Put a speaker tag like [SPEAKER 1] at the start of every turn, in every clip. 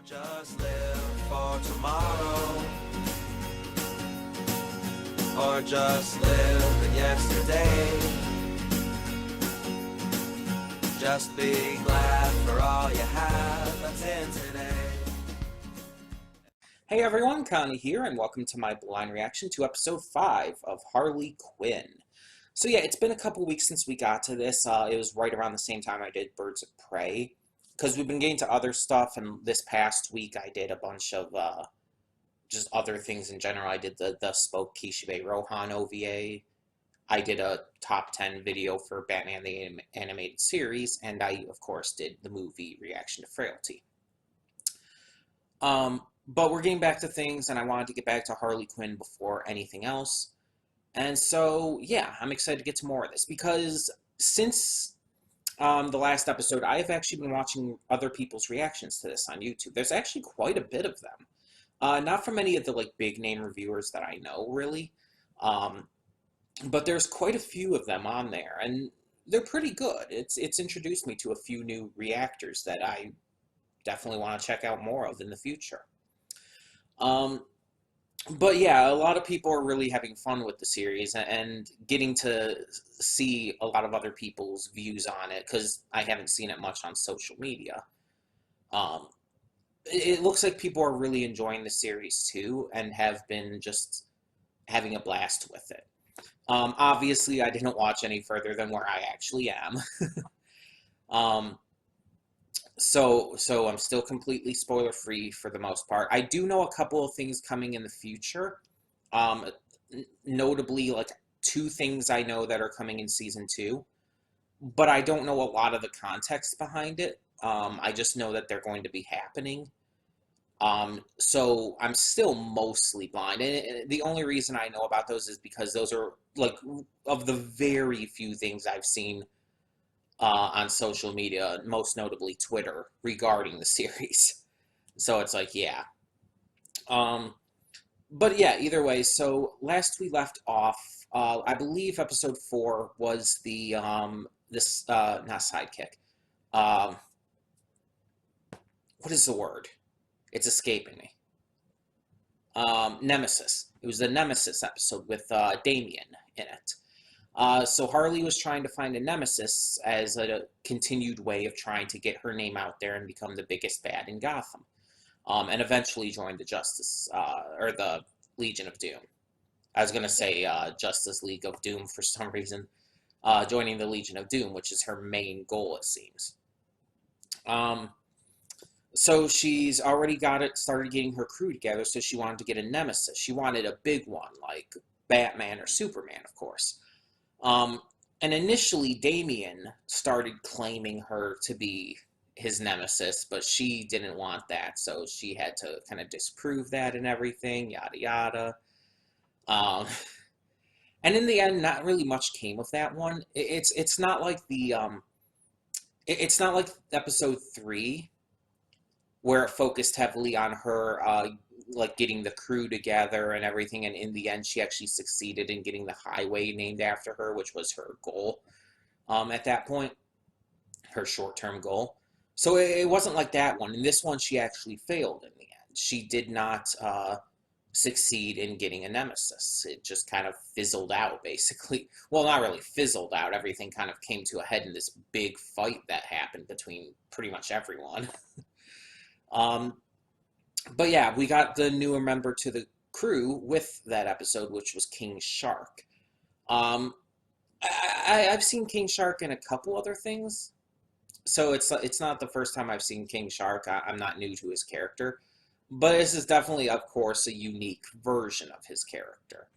[SPEAKER 1] Don't just live for tomorrow, or just live in yesterday. Just be glad for all you have that's in today.
[SPEAKER 2] Hey everyone, Connie here, and welcome to my blind reaction to episode 5 of Harley Quinn. So yeah, it's been a couple weeks since we got to this. It was right around the same time I did Birds of Prey, because we've been getting to other stuff, and this past week I did a bunch of just other things in general. I did the Spoke Kishibe Rohan OVA. I did a top 10 video for Batman the Animated Series, and I, of course, did the movie reaction to Frailty. But we're getting back to things, and I wanted to get back to Harley Quinn before anything else. And so, yeah, I'm excited to get to more of this, because since the last episode, I've actually been watching other people's reactions to this on YouTube. There's actually quite a bit of them. Not from any of the big name reviewers that I know, really. But there's quite a few of them on there, and they're pretty good. It's introduced me to a few new reactors that I definitely want to check out more of in the future. But yeah, a lot of people are really having fun with the series and getting to see a lot of other people's views on it, because I haven't seen it much on social media. It looks like people are really enjoying the series too, and have been just having a blast with it. Obviously, I didn't watch any further than where I actually am. So I'm still completely spoiler-free for the most part. I do know a couple of things coming in the future. Notably, two things I know that are coming in Season 2. But I don't know a lot of the context behind it. I just know that they're going to be happening. So I'm still mostly blind. And the only reason I know about those is because those are, of the very few things I've seen on social media, most notably Twitter, regarding the series. So it's yeah. But yeah, either way, so last we left off, I believe episode 4 was the, not sidekick. What is the word? It's escaping me. Nemesis. It was the Nemesis episode with Damien in it. So Harley was trying to find a nemesis as a continued way of trying to get her name out there and become the biggest bad in Gotham. And eventually joined the or the Legion of Doom. I was going to say Justice League of Doom for some reason. Joining the Legion of Doom, which is her main goal, it seems. So she's already started getting her crew together, so she wanted to get a nemesis. She wanted a big one, like Batman or Superman, of course. And initially, Damien started claiming her to be his nemesis, but she didn't want that, so she had to kind of disprove that and everything, yada yada. And in the end, not really much came of that one. It's not like it's not like episode 3, where it focused heavily on her getting the crew together and everything, and in the end she actually succeeded in getting the highway named after her, which was her goal at that point, her short-term goal. So it wasn't like that one. In this one, she actually failed in the end. She did not succeed in getting a nemesis. It just kind of fizzled out, basically. Well, not really fizzled out. Everything kind of came to a head in this big fight that happened between pretty much everyone. But yeah, we got the newer member to the crew with that episode, which was King Shark. I've seen King Shark in a couple other things, so it's not the first time I've seen King Shark. I'm not new to his character, but this is definitely, of course, a unique version of his character.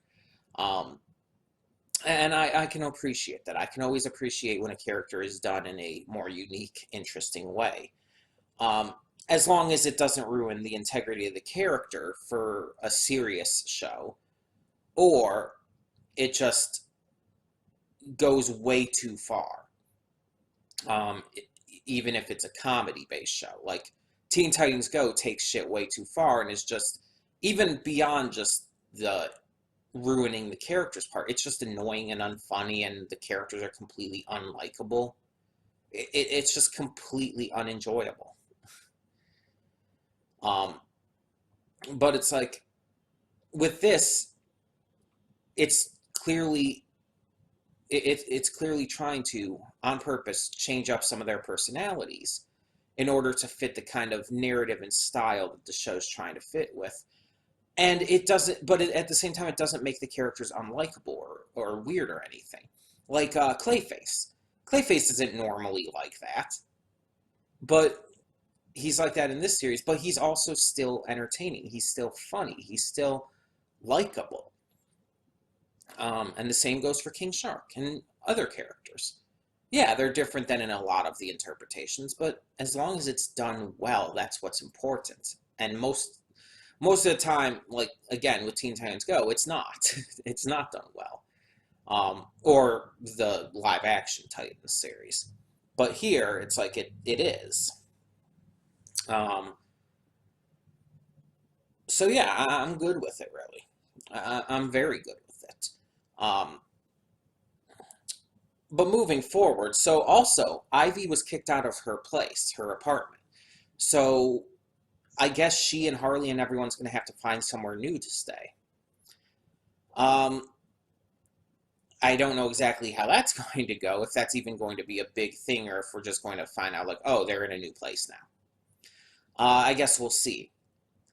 [SPEAKER 2] And I can appreciate that. I can always appreciate when a character is done in a more unique, interesting way. As long as it doesn't ruin the integrity of the character for a serious show, or it just goes way too far. Even if it's a comedy-based show. Like, Teen Titans Go takes shit way too far, and is just, even beyond just the ruining the characters part, it's just annoying and unfunny, and the characters are completely unlikable. It's just completely unenjoyable. Um, but it's like with this, it's clearly it's clearly trying to, on purpose, change up some of their personalities in order to fit the kind of narrative and style that the show's trying to fit with. And it doesn't, but at the same time, it doesn't make the characters unlikable or weird or anything. Like Clayface. Clayface isn't normally like that, but he's like that in this series. But he's also still entertaining. He's still funny. He's still likable. And the same goes for King Shark and other characters. Yeah, they're different than in a lot of the interpretations, but as long as it's done well, that's what's important. And most of the time, like again with Teen Titans Go, it's not. It's not done well. Or the live action Titans series. But here, it's like it is. So yeah, I'm good with it, really. I'm very good with it. Um, but moving forward, so also, Ivy was kicked out of her place, her apartment. So I guess she and Harley and everyone's going to have to find somewhere new to stay. Um, I don't know exactly how that's going to go, if that's even going to be a big thing, or if we're just going to find out, like, oh, they're in a new place now. I guess we'll see.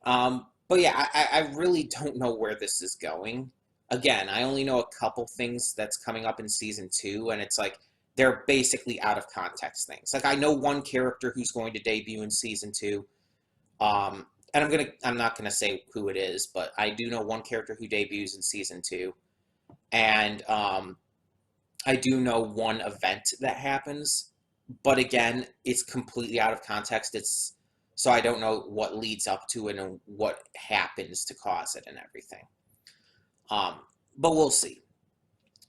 [SPEAKER 2] But yeah, I really don't know where this is going. Again, I only know a couple things that's coming up in season 2, and it's like they're basically out of context things. Like I know one character who's going to debut in season 2. And I'm not gonna say who it is, but I do know one character who debuts in season 2, and I do know one event that happens, but again, it's completely out of context. It's so I don't know what leads up to it and what happens to cause it and everything. Um, but we'll see.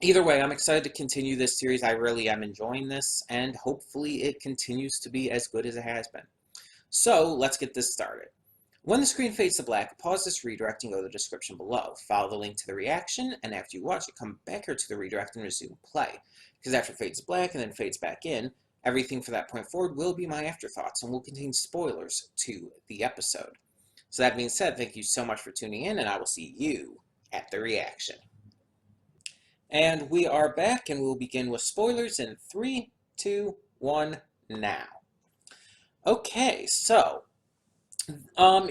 [SPEAKER 2] Either way, I'm excited to continue this series. I really am enjoying this, and hopefully it continues to be as good as it has been. So let's get this started. When the screen fades to black, pause this redirect and go to the description below. Follow the link to the reaction, and after you watch it, come back here to the redirect and resume play. Because after it fades to black and then fades back in, everything for that point forward will be my afterthoughts and will contain spoilers to the episode. So that being said, thank you so much for tuning in, and I will see you at the reaction. And we are back, and we'll begin with spoilers in 3, 2, 1, now. Okay, so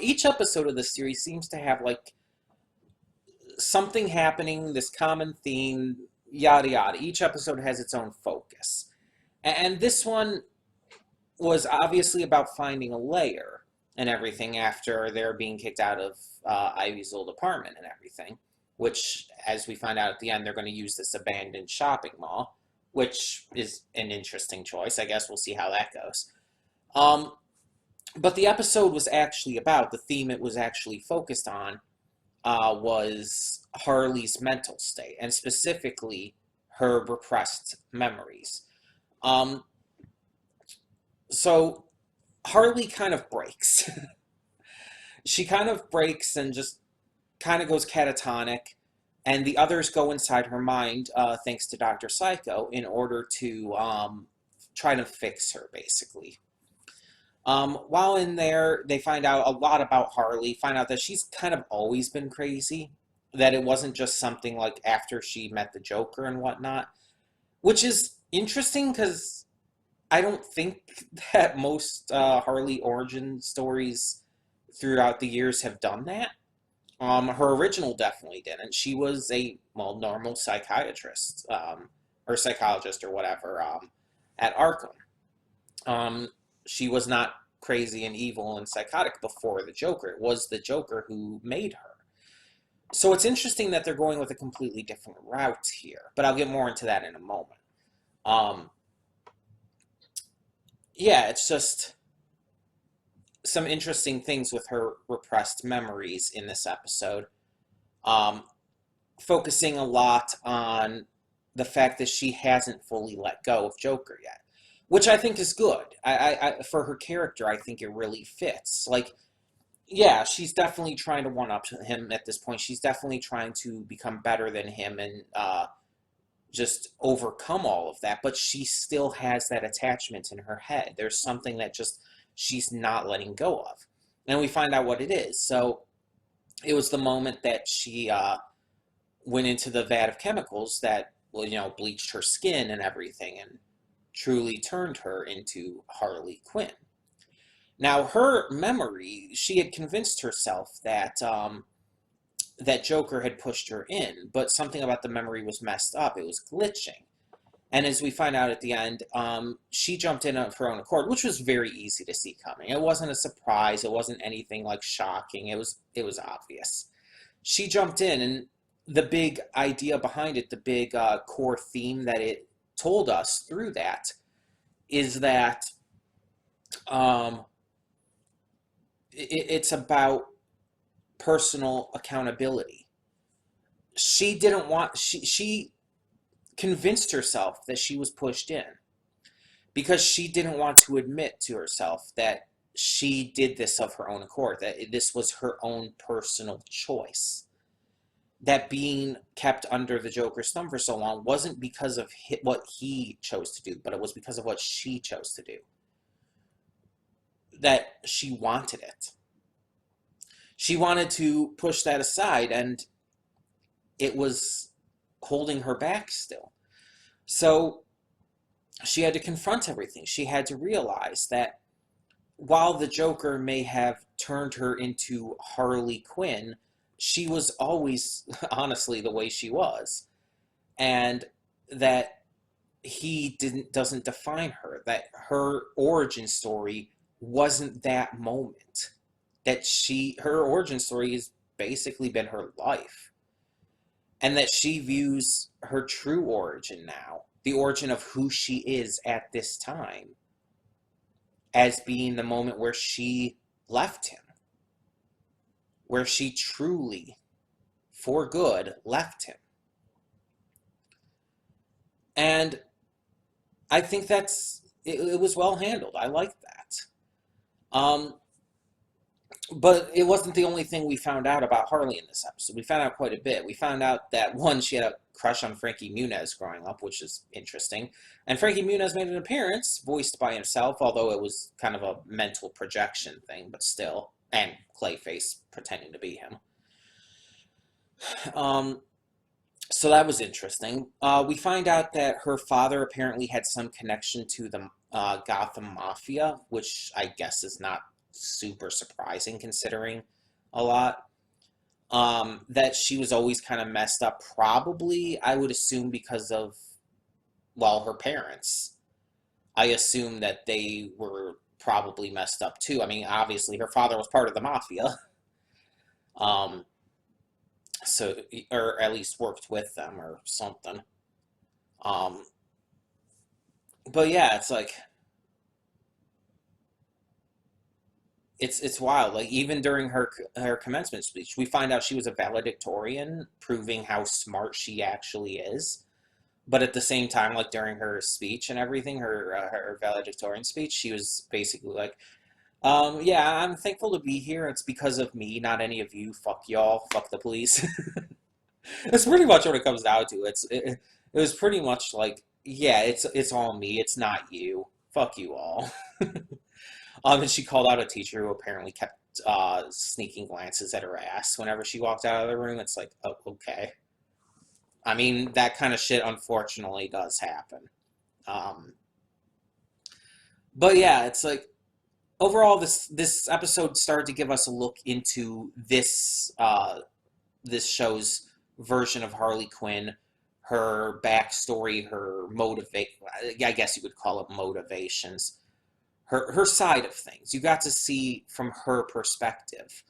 [SPEAKER 2] each episode of this series seems to have like something happening, this common theme, yada yada. Each episode has its own focus. And this one was obviously about finding a lair and everything after they're being kicked out of Ivy's old apartment and everything, which, as we find out at the end, they're going to use this abandoned shopping mall, which is an interesting choice. I guess we'll see how that goes. But the episode was actually about, the theme it was actually focused on was Harley's mental state, and specifically her repressed memories. So Harley kind of breaks. She kind of breaks and just kind of goes catatonic, and the others go inside her mind, thanks to Dr. Psycho, in order to try to fix her, basically. While in there, they find out a lot about Harley, find out that she's kind of always been crazy, that it wasn't just something like after she met the Joker and whatnot, which is interesting because I don't think that most Harley origin stories throughout the years have done that. Her original definitely didn't. She was a, well, normal psychiatrist, or psychologist or whatever, at Arkham. She was not crazy and evil and psychotic before the Joker. It was the Joker who made her. So it's interesting that they're going with a completely different route here, but I'll get more into that in a moment. Yeah, it's just some interesting things with her repressed memories in this episode. Focusing a lot on the fact that she hasn't fully let go of Joker yet, which I think is good. For her character, I think it really fits. Like, yeah, she's definitely trying to one-up him at this point. She's definitely trying to become better than him and just overcome all of that, but she still has that attachment in her head. There's something that just she's not letting go of. And we find out what it is. So it was the moment that she went into the vat of chemicals that, well, bleached her skin and everything and truly turned her into Harley Quinn. Now, her memory, she had convinced herself that that Joker had pushed her in, but something about the memory was messed up. It was glitching. And as we find out at the end, she jumped in of her own accord, which was very easy to see coming. It wasn't a surprise. It wasn't anything like shocking. It was obvious. She jumped in, and the big idea behind it, the big core theme that it told us through that, is that um, it's about personal accountability. She didn't want she convinced herself that she was pushed in because she didn't want to admit to herself that she did this of her own accord, that this was her own personal choice. That being kept under the Joker's thumb for so long wasn't because of what he chose to do, but it was because of what she chose to do. That she wanted it. She wanted to push that aside, and it was holding her back still. So she had to confront everything. She had to realize that while the Joker may have turned her into Harley Quinn, she was always, honestly, the way she was. And that he doesn't define her, that her origin story wasn't that moment. That her origin story has basically been her life. And that she views her true origin now, the origin of who she is at this time, as being the moment where she left him, where she truly, for good, left him. And I think it was well handled. I like that. But it wasn't the only thing we found out about Harley in this episode. We found out quite a bit. We found out that, one, she had a crush on Frankie Muniz growing up, which is interesting. And Frankie Muniz made an appearance, voiced by himself, although it was kind of a mental projection thing, but still. And Clayface pretending to be him. So that was interesting. We find out that her father apparently had some connection to the Gotham Mafia, which I guess is not super surprising considering a lot. That she was always kind of messed up, probably, I would assume, because of, well, her parents. I assume that they were probably messed up too. I mean, obviously, her father was part of the Mafia. So, or at least worked with them or something. But yeah, it's like, it's wild. Like, even during her commencement speech, we find out she was a valedictorian, proving how smart she actually is. But at the same time, like during her speech and everything, her valedictorian speech, she was basically like, yeah, I'm thankful to be here. It's because of me, not any of you. Fuck y'all. Fuck the police. That's pretty much what it comes down to. It was pretty much like, yeah, it's all me. It's not you. Fuck you all. And she called out a teacher who apparently kept sneaking glances at her ass whenever she walked out of the room. It's like, oh, okay. I mean, that kind of shit unfortunately does happen. But yeah, it's like, overall, this episode started to give us a look into this show's version of Harley Quinn, her backstory, her I guess you would call it motivations, her side of things. You got to see from her perspective,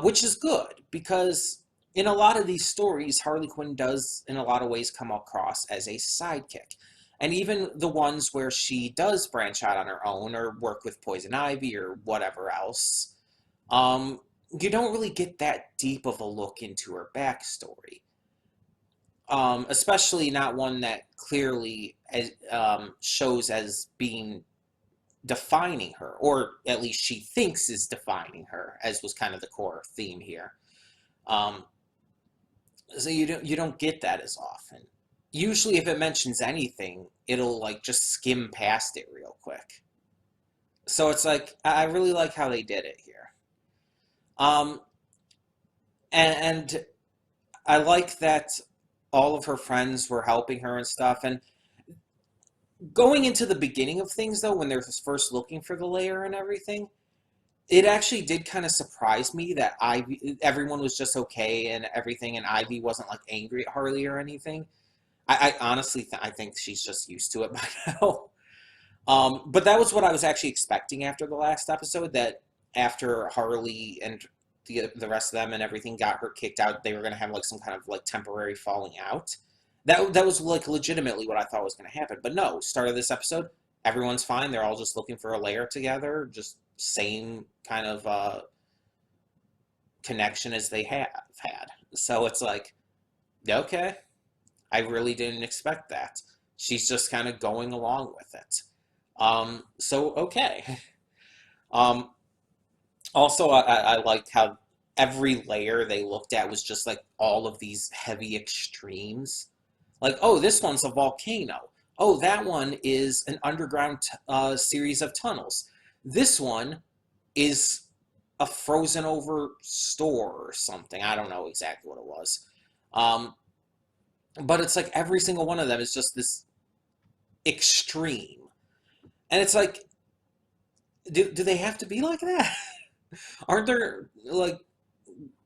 [SPEAKER 2] which is good because in a lot of these stories, Harley Quinn does, in a lot of ways, come across as a sidekick. And even the ones where she does branch out on her own or work with Poison Ivy or whatever else, you don't really get that deep of a look into her backstory. Especially not one that clearly shows as being defining her, or at least she thinks is defining her, as was kind of the core theme here. So you don't get that as often. Usually if it mentions anything, it'll like just skim past it real quick. So it's like, I really like how they did it here. Um, and I like that all of her friends were helping her and stuff. And going into the beginning of things, though, when they're first looking for the layer and everything, it actually did kind of surprise me that everyone was just okay and everything, and Ivy wasn't like angry at Harley or anything. I honestly, I think she's just used to it by now. But that was what I was actually expecting after the last episode. That after Harley and the rest of them and everything got her kicked out, they were going to have like some kind of like temporary falling out. That was like legitimately what I thought was going to happen. But no, start of this episode, everyone's fine. They're all just looking for a lair together, just same kind of connection as they have had. So it's like, okay, I really didn't expect that. She's just kind of going along with it. So okay. Um, Also, I liked how every layer they looked at was just like all of these heavy extremes. Like, oh, this one's a volcano. Oh, that one is an underground series of tunnels. This one is a frozen over store or something. I don't know exactly what it was. Um, but it's like every single one of them is just this extreme. And it's like, do they have to be like that? Aren't there like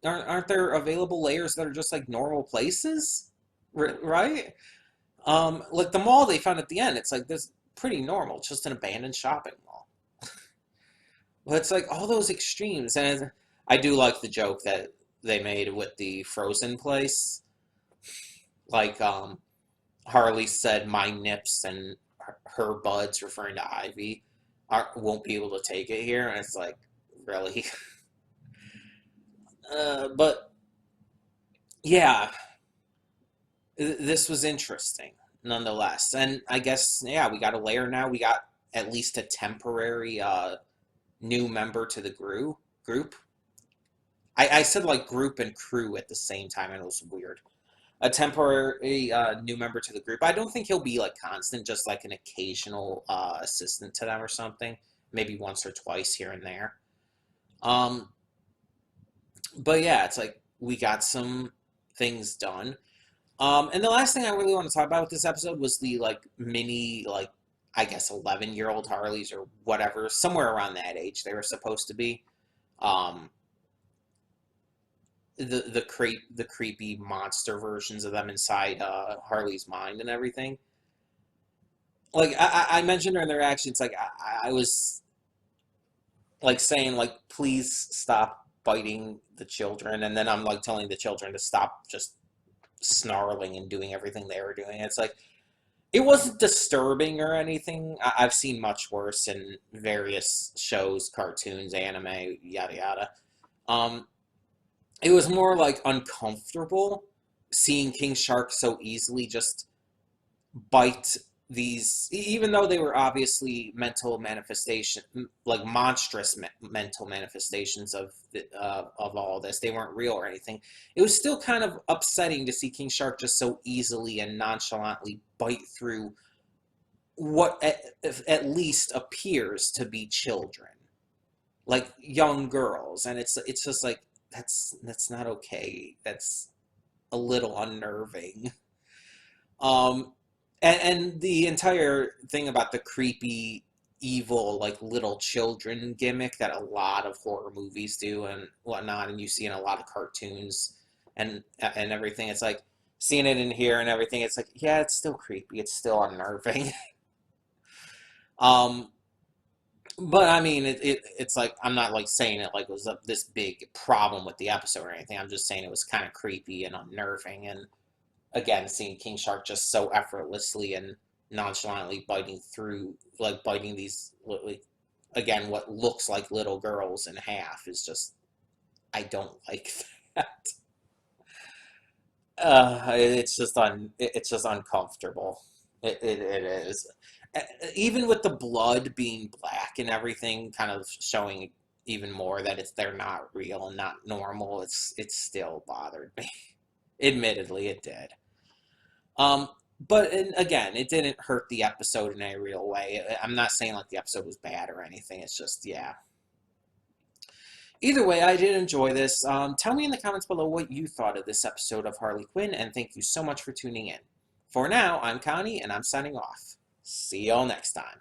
[SPEAKER 2] aren't there available layers that are just like normal places? Right? Like the mall they found at the end, it's like this pretty normal, just an abandoned shopping mall. But it's like all those extremes, and I do like the joke that they made with the frozen place. Like Harley said, "My nips and her buds," referring to Ivy, won't be able to take it here, and it's like, really. But yeah, this was interesting nonetheless. And I guess, yeah, we got a layer now. We got at least a temporary new member to the group. I said like group and crew at the same time, and it was weird. A temporary new member to the group. I don't think he'll be like constant, just like an occasional assistant to them or something. Maybe once or twice here and there. Um, but yeah, it's like we got some things done. And the last thing I really want to talk about with this episode was the like mini, like I guess 11-year-old Harleys or whatever, somewhere around that age they were supposed to be. Um, the creepy monster versions of them inside Harley's mind and everything. Like I mentioned in their actions, like I was like saying like please stop biting the children, and then I'm like telling the children to stop just snarling and doing everything they were doing. It's like it wasn't disturbing or anything. Have seen much worse in various shows, cartoons, anime, yada yada. Um, it was more like uncomfortable seeing King Shark so easily just bite these, even though they were obviously mental manifestation, like monstrous mental manifestations of all this. They weren't real or anything. It was still kind of upsetting to see King Shark just so easily and nonchalantly bite through what at least appears to be children, like young girls, and it's just like that's not okay. That's a little unnerving. Um, and the entire thing about the creepy, evil, like little children gimmick that a lot of horror movies do and whatnot, and you see in a lot of cartoons and everything. It's like seeing it in here and everything. It's like, yeah, it's still creepy. It's still unnerving. um, but I mean, it's like I'm not like saying it like it was this big problem with the episode or anything. I'm just saying it was kind of creepy and unnerving, and again, seeing King Shark just so effortlessly and nonchalantly biting through, like biting these, like, again, what looks like little girls in half is just, I don't like that. It's just uncomfortable. It is. Even with the blood being black and everything, kind of showing even more that they're not real and not normal. It still bothered me. Admittedly, it did. Um, but and again, it didn't hurt the episode in a real way. I'm not saying like the episode was bad or anything. It's just, yeah, Either way, I did enjoy this. Tell me in the comments below what you thought of this episode of Harley Quinn, and thank you so much for tuning in. For now, I'm Connie, and I'm signing off. See y'all next time.